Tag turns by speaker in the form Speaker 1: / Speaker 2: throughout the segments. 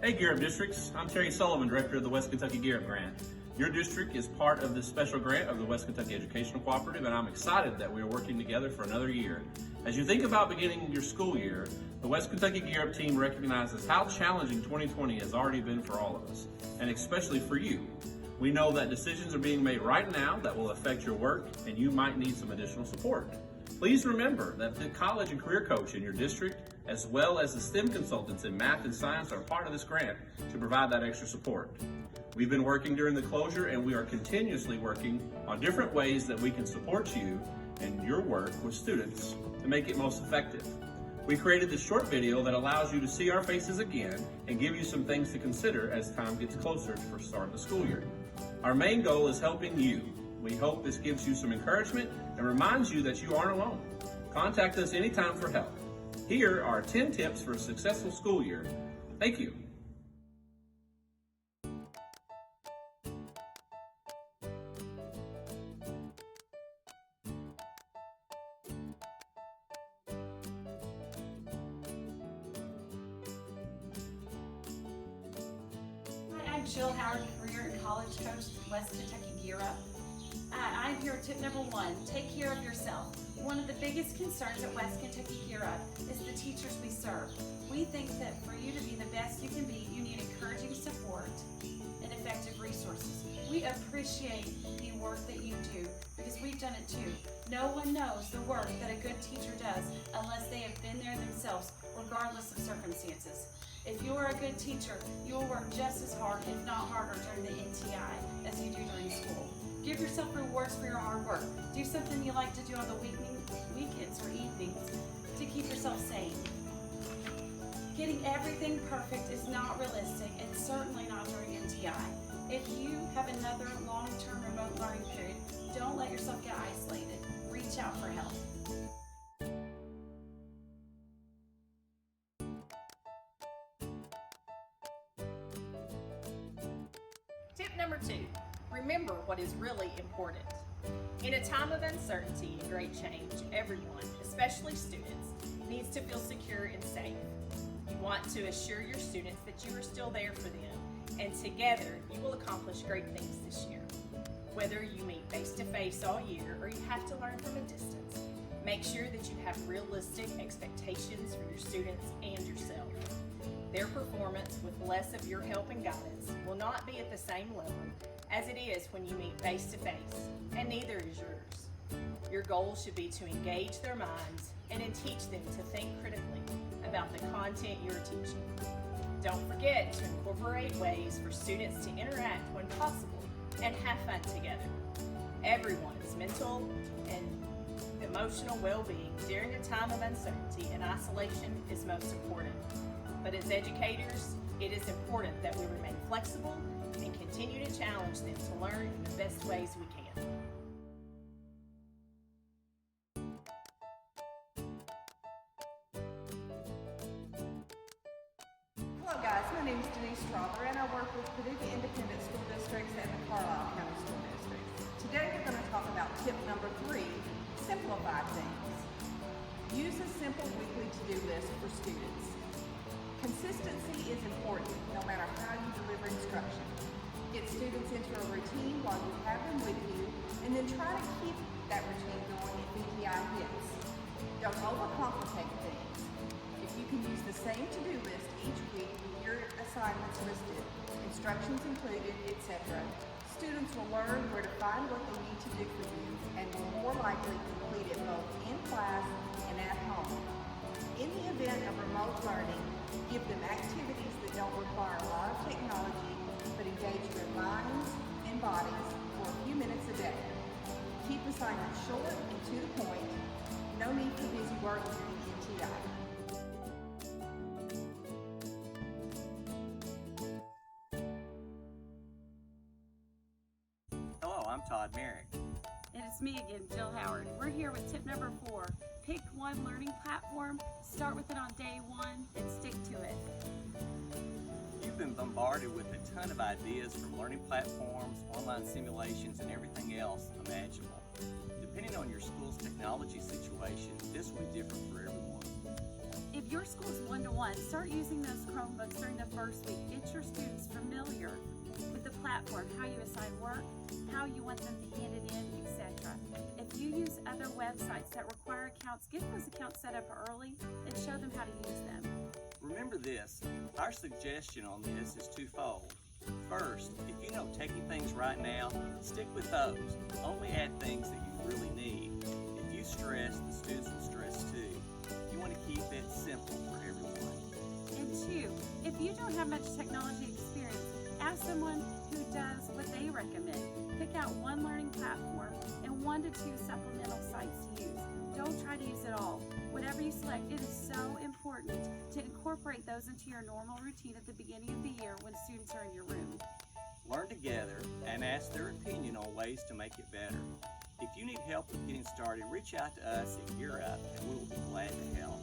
Speaker 1: Hey Gear Up Districts, I'm Terry Sullivan, Director of the West Kentucky Gear Up Grant. Your district is part of this special grant of the West Kentucky Educational Cooperative, and I'm excited that we are working together for another year. As you think about beginning your school year, the West Kentucky Gear Up team recognizes how challenging 2020 has already been for all of us, and especially for you. We know that decisions are being made right now that will affect your work, and you might need some additional support. Please remember that the college and career coach in your district, as well as the STEM consultants in math and science, are part of this grant to provide that extra support. We've been working during the closure, and we are continuously working on different ways that we can support you and your work with students to make it most effective. We created this short video that allows you to see our faces again and give you some things to consider as time gets closer to the start of the school year. Our main goal is helping you. We hope this gives you some encouragement and reminds you that you aren't alone. Contact us anytime for help. Here are 10 tips for a successful school year. Thank you.
Speaker 2: Hi, I'm Jill Howard, career and college coach at West Kentucky Gear Up. I'm here with tip number 1, take care of yourself. One of the biggest concerns at West Kentucky Gear Up is the teachers we serve. We think that for you to be the best you can be, you need encouraging support and effective resources. We appreciate the work that you do because we've done it too. No one knows the work that a good teacher does unless they have been there themselves, regardless of circumstances. If you are a good teacher, you will work just as hard, if not harder, during the NTI as you do during school. Give yourself rewards for your hard work. Do something you like to do on the weekends or evenings to keep yourself sane. Getting everything perfect is not realistic and certainly not during NTI. If you have another long-term remote learning period, don't let yourself get isolated. Reach out for help.
Speaker 3: Tip number 2, remember what is really important. In a time of uncertainty and great change, everyone, especially students, needs to feel secure and safe. You want to assure your students that you are still there for them, and together you will accomplish great things this year. Whether you meet face-to-face all year or you have to learn from a distance, make sure that you have realistic expectations for your students and yourself. Their performance with less of your help and guidance will not be at the same level as it is when you meet face-to-face, and neither is yours. Your goal should be to engage their minds and then teach them to think critically about the content you're teaching. Don't forget to incorporate ways for students to interact when possible and have fun together. Everyone's mental and emotional well-being during a time of uncertainty and isolation is most important. But as educators, it is important that we remain flexible and continue to challenge them to learn in the best ways we can.
Speaker 4: Hello guys, my name is Denise Strother and I work with Paducah Independent School Districts and the Carlisle County School District. Today we're going to talk about tip number 3, simplify things. Use a simple weekly to-do list for students. Consistency is important no matter how you deliver instruction. Get students into a routine while you have them with you, and then try to keep that routine going if NTI hits. Don't overcomplicate things. If you can use the same to-do list each week with your assignments listed, instructions included, etc., students will learn where to find what they need to do for you and will more likely complete it both in class and at home. In the event of remote learning, give them activities that don't require a lot of technology, but engage their minds and bodies for a few minutes a day. Keep assignments short and to the point. No need for busy work during NTI.
Speaker 5: Hello, I'm Todd Merrick.
Speaker 2: And it's me again, Jill Howard. We're here with tip number 4. Pick one learning platform, start with it on day 1, and stick to it.
Speaker 5: You've been bombarded with a ton of ideas from learning platforms, online simulations, and everything else imaginable. Depending on your school's technology situation, this will be different for everyone.
Speaker 2: If your school's one-to-one, start using those Chromebooks during the first week. Get your students familiar with the platform, how you assign work, how you want them to hand it in, etc. If you use other websites that require accounts, get those accounts set up early and show them how to use them.
Speaker 5: Remember this, our suggestion on this is twofold. First, if you know taking things right now, stick with those. Only add things that you really need. If you stress, the students will stress too. You want to keep it simple for everyone.
Speaker 2: And two, if you don't have much technology experience, ask someone who does what they recommend. Pick out one learning platform and 1 to 2 supplemental sites to use. Don't try to use it all. Whatever you select, it is so important to incorporate those into your normal routine at the beginning of the year when students are in your room.
Speaker 5: Learn together and ask their opinion on ways to make it better. If you need help with getting started, reach out to us at Gear Up and we will be glad to help.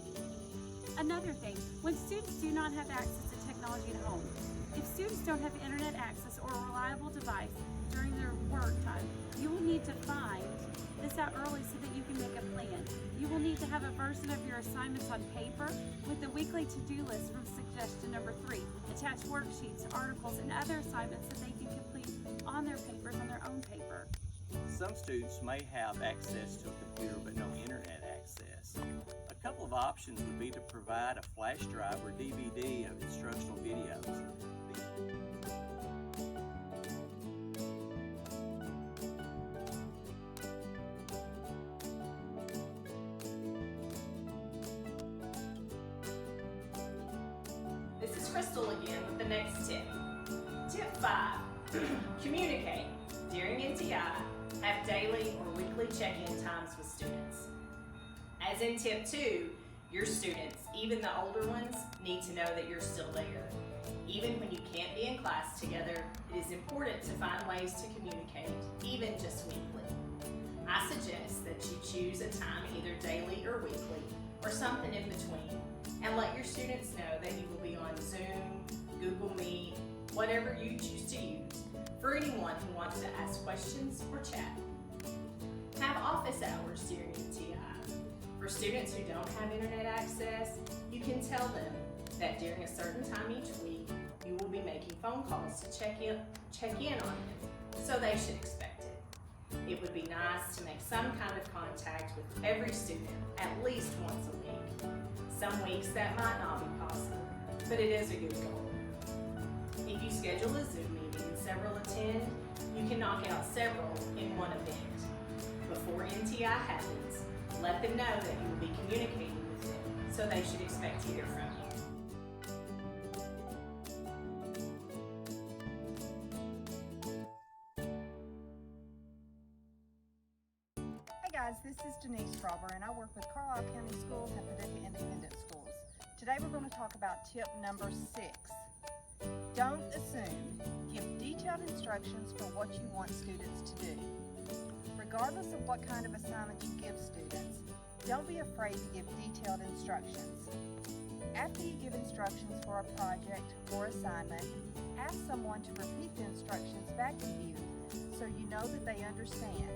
Speaker 2: Another thing, when students do not have access to technology at home, if students don't have internet access or a reliable device during their work time, you will need to find this out early so that you can make a plan. You will need to have a version of your assignments on paper with the weekly to-do list from suggestion number 3. Attach worksheets, articles, and other assignments that they can complete on their papers on their own paper.
Speaker 5: Some students may have access to a computer but no internet access. A couple of options would be to provide a flash drive or DVD of instructional videos.
Speaker 3: This is Crystal again with the next tip. Tip 5, communicate. During NTI, have daily or weekly check-in times with students. As in tip 2, your students, even the older ones, need to know that you're still there. Even when you can't be in class together, it is important to find ways to communicate, even just weekly. I suggest that you choose a time either daily or weekly, or something in between, and let your students know that you will be on Zoom, Google Meet, whatever you choose to use, for anyone who wants to ask questions or chat. Have office hours during NTI. For students who don't have internet access, you can tell them that during a certain time each week, you will be making phone calls to check in on them, so they should expect it. It would be nice to make some kind of contact with every student at least once a week. Some weeks that might not be possible, but it is a good goal. If you schedule a Zoom meeting and several attend, you can knock out several in one event. Before NTI happens, let them know that you will be communicating with them, so they should expect to hear from you.
Speaker 4: Hey guys, this is Denise Strawber and I work with Carlisle County Schools and Paducah Independent Schools. Today we're going to talk about tip number 6. Don't assume. Give detailed instructions for what you want students to do. Regardless of what kind of assignment you give students, don't be afraid to give detailed instructions. After you give instructions for a project or assignment, ask someone to repeat the instructions back to you so you know that they understand.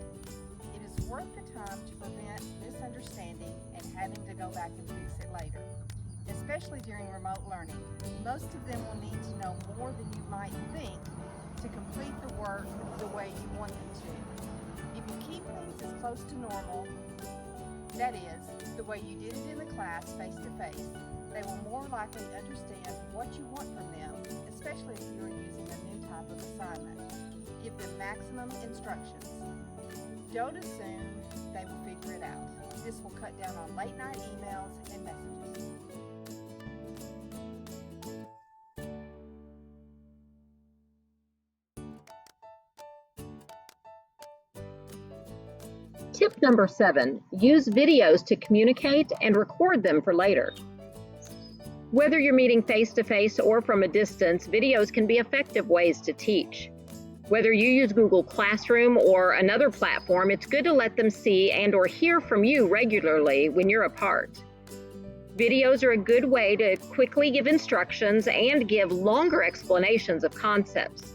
Speaker 4: It is worth the time to prevent misunderstanding and having to go back and fix it later, especially during remote learning. Most of them will need to know more than you might think to complete the work the way you want them to. If you keep things as close to normal, that is, the way you did it in the class face-to-face, they will more likely understand what you want from them, especially if you are using a new type of assignment. Give them maximum instructions. Don't assume they will figure it out. This will cut down on late-night emails and messages.
Speaker 6: Tip number 7, use videos to communicate and record them for later. Whether you're meeting face-to-face or from a distance, videos can be effective ways to teach. Whether you use Google Classroom or another platform, it's good to let them see and or hear from you regularly when you're apart. Videos are a good way to quickly give instructions and give longer explanations of concepts.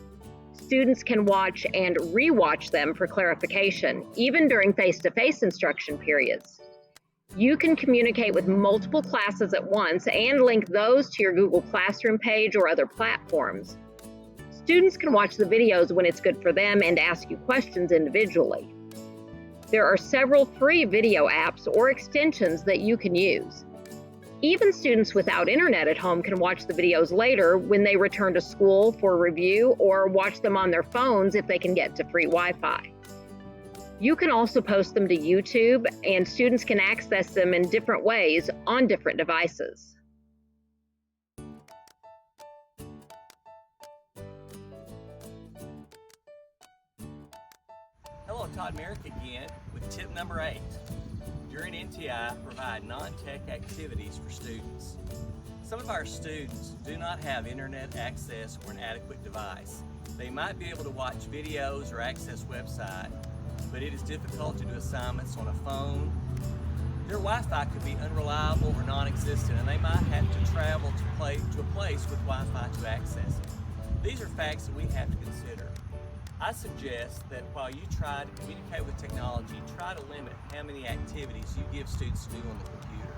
Speaker 6: Students can watch and re-watch them for clarification, even during face-to-face instruction periods. You can communicate with multiple classes at once and link those to your Google Classroom page or other platforms. Students can watch the videos when it's good for them and ask you questions individually. There are several free video apps or extensions that you can use. Even students without internet at home can watch the videos later when they return to school for review or watch them on their phones if they can get to free Wi-Fi. You can also post them to YouTube, and students can access them in different ways on different devices.
Speaker 5: Hello, Todd Merrick again with tip number 8. During NTI, provide non-tech activities for students. Some of our students do not have internet access or an adequate device. They might be able to watch videos or access websites, but it is difficult to do assignments on a phone. Their Wi-Fi could be unreliable or non-existent, and they might have to travel to a place with Wi-Fi to access it. These are facts that we have to consider. I suggest that while you try to communicate with technology, try to limit how many activities you give students to do on the computer.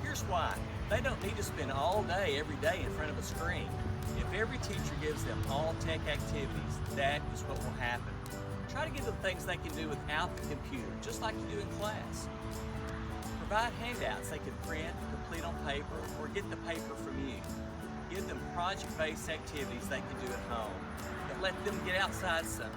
Speaker 5: Here's why. They don't need to spend all day, every day in front of a screen. If every teacher gives them all tech activities, that is what will happen. Try to give them things they can do without the computer, just like you do in class. Provide handouts they can print, complete on paper, or get the paper from you. Give them project-based activities they can do at home, but let them get outside some.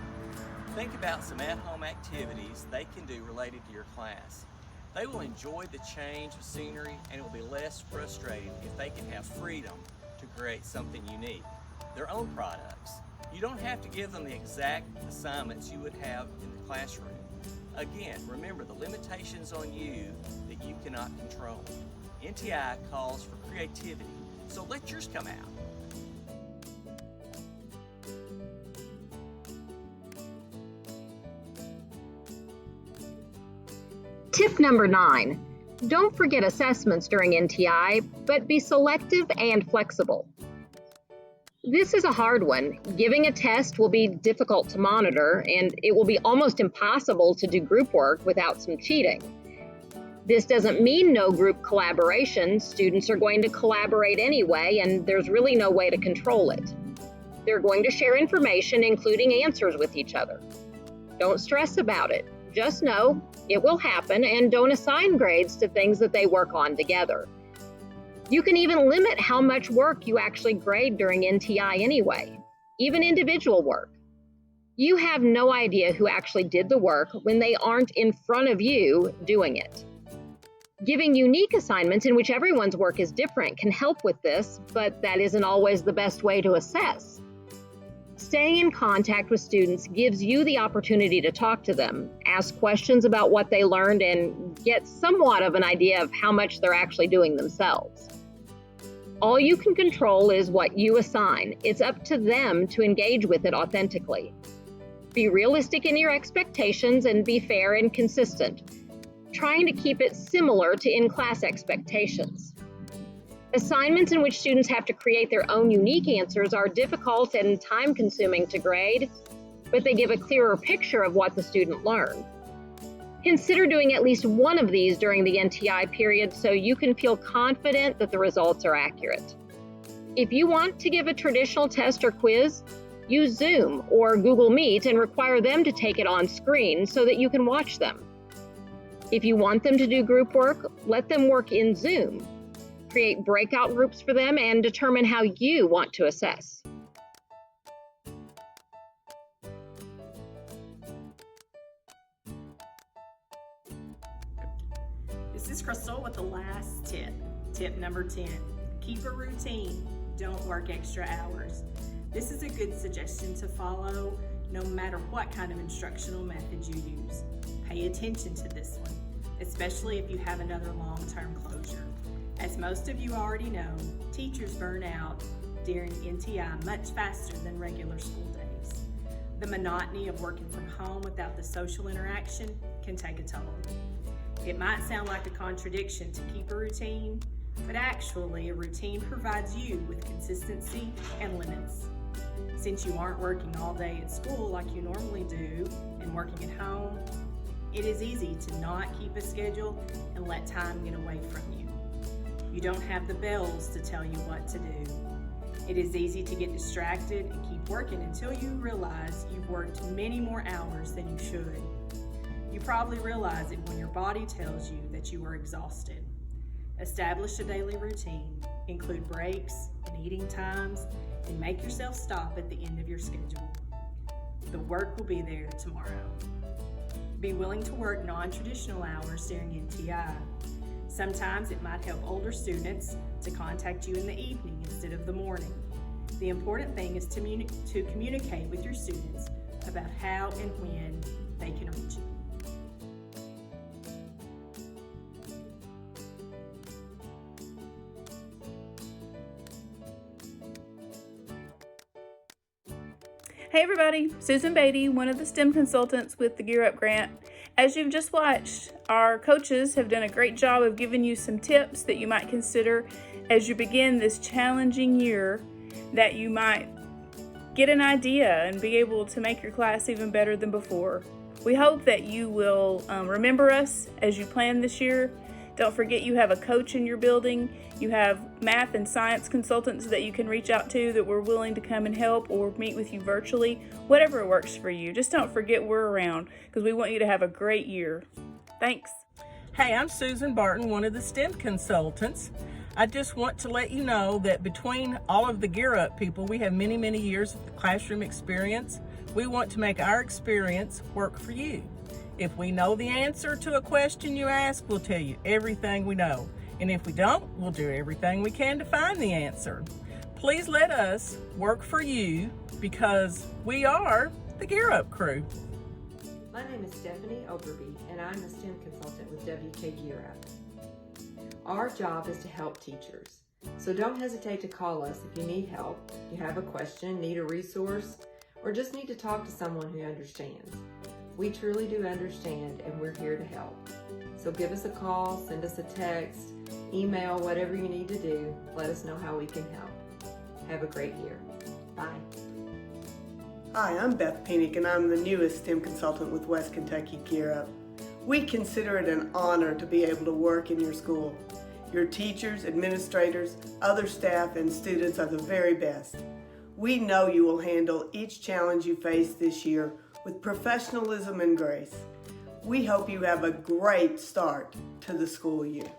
Speaker 5: Think about some at-home activities they can do related to your class. They will enjoy the change of scenery, and it will be less frustrating if they can have freedom to create something unique, their own products. You don't have to give them the exact assignments you would have in the classroom. Again, remember the limitations on you that you cannot control. NTI calls for creativity, so let yours come out.
Speaker 6: Tip number 9. Don't forget assessments during NTI, but be selective and flexible. This is a hard one. Giving a test will be difficult to monitor, and it will be almost impossible to do group work without some cheating. This doesn't mean no group collaboration. Students are going to collaborate anyway, and there's really no way to control it. They're going to share information, including answers, with each other. Don't stress about it. Just know it will happen, and don't assign grades to things that they work on together. You can even limit how much work you actually grade during NTI anyway, even individual work. You have no idea who actually did the work when they aren't in front of you doing it. Giving unique assignments in which everyone's work is different can help with this, but that isn't always the best way to assess. Staying in contact with students gives you the opportunity to talk to them, ask questions about what they learned, and get somewhat of an idea of how much they're actually doing themselves. All you can control is what you assign. It's up to them to engage with it authentically. Be realistic in your expectations and be fair and consistent, trying to keep it similar to in-class expectations. Assignments in which students have to create their own unique answers are difficult and time-consuming to grade, but they give a clearer picture of what the student learned. Consider doing at least one of these during the NTI period so you can feel confident that the results are accurate. If you want to give a traditional test or quiz, use Zoom or Google Meet and require them to take it on screen so that you can watch them. If you want them to do group work, let them work in Zoom. Create breakout groups for them and determine how you want to assess.
Speaker 3: This is Crystal with the last tip. Tip number 10, keep a routine. Don't work extra hours. This is a good suggestion to follow no matter what kind of instructional method you use. Pay attention to this one, especially if you have another long-term closure. As most of you already know, teachers burn out during NTI much faster than regular school days. The monotony of working from home without the social interaction can take a toll. It might sound like a contradiction to keep a routine, but actually a routine provides you with consistency and limits. Since you aren't working all day at school like you normally do and working at home, It is easy to not keep a schedule and let time get away from you. You don't have the bells to tell you what to do. It is easy to get distracted and keep working until you realize you've worked many more hours than you should. You probably realize it when your body tells you that you are exhausted. Establish a daily routine, include breaks and eating times, and make yourself stop at the end of your schedule. The work will be there tomorrow. Be willing to work non-traditional hours during NTI. Sometimes it might help older students to contact you in the evening instead of the morning. The important thing is to communicate with your students about how and when they can reach you.
Speaker 7: Hey everybody, Susan Beatty, one of the STEM consultants with the Gear Up Grant. As you've just watched, our coaches have done a great job of giving you some tips that you might consider as you begin this challenging year, that you might get an idea and be able to make your class even better than before. We hope that you will remember us as you plan this year. Don't forget you have a coach in your building. You have math and science consultants that you can reach out to that we're willing to come and help or meet with you virtually, whatever works for you. Just don't forget we're around because we want you to have a great year. Thanks.
Speaker 8: Hey, I'm Susan Barton, one of the STEM consultants. I just want to let you know that between all of the Gear Up people, we have many, many years of classroom experience. We want to make our experience work for you. If we know the answer to a question you ask, we'll tell you everything we know. And if we don't, we'll do everything we can to find the answer. Please let us work for you because we are the Gear Up crew.
Speaker 9: My name is Stephanie Oberby, and I'm a STEM consultant with WK Gear Up. Our job is to help teachers, so don't hesitate to call us if you need help, you have a question, need a resource, or just need to talk to someone who understands. We truly do understand, and we're here to help. So give us a call, send us a text, email, whatever you need to do. Let us know how we can help. Have a great year. Bye.
Speaker 10: Hi, I'm Beth Penick, and I'm the newest STEM consultant with West Kentucky Gear Up. We consider it an honor to be able to work in your school. Your teachers, administrators, other staff, and students are the very best. We know you will handle each challenge you face this year with professionalism and grace. We hope you have a great start to the school year.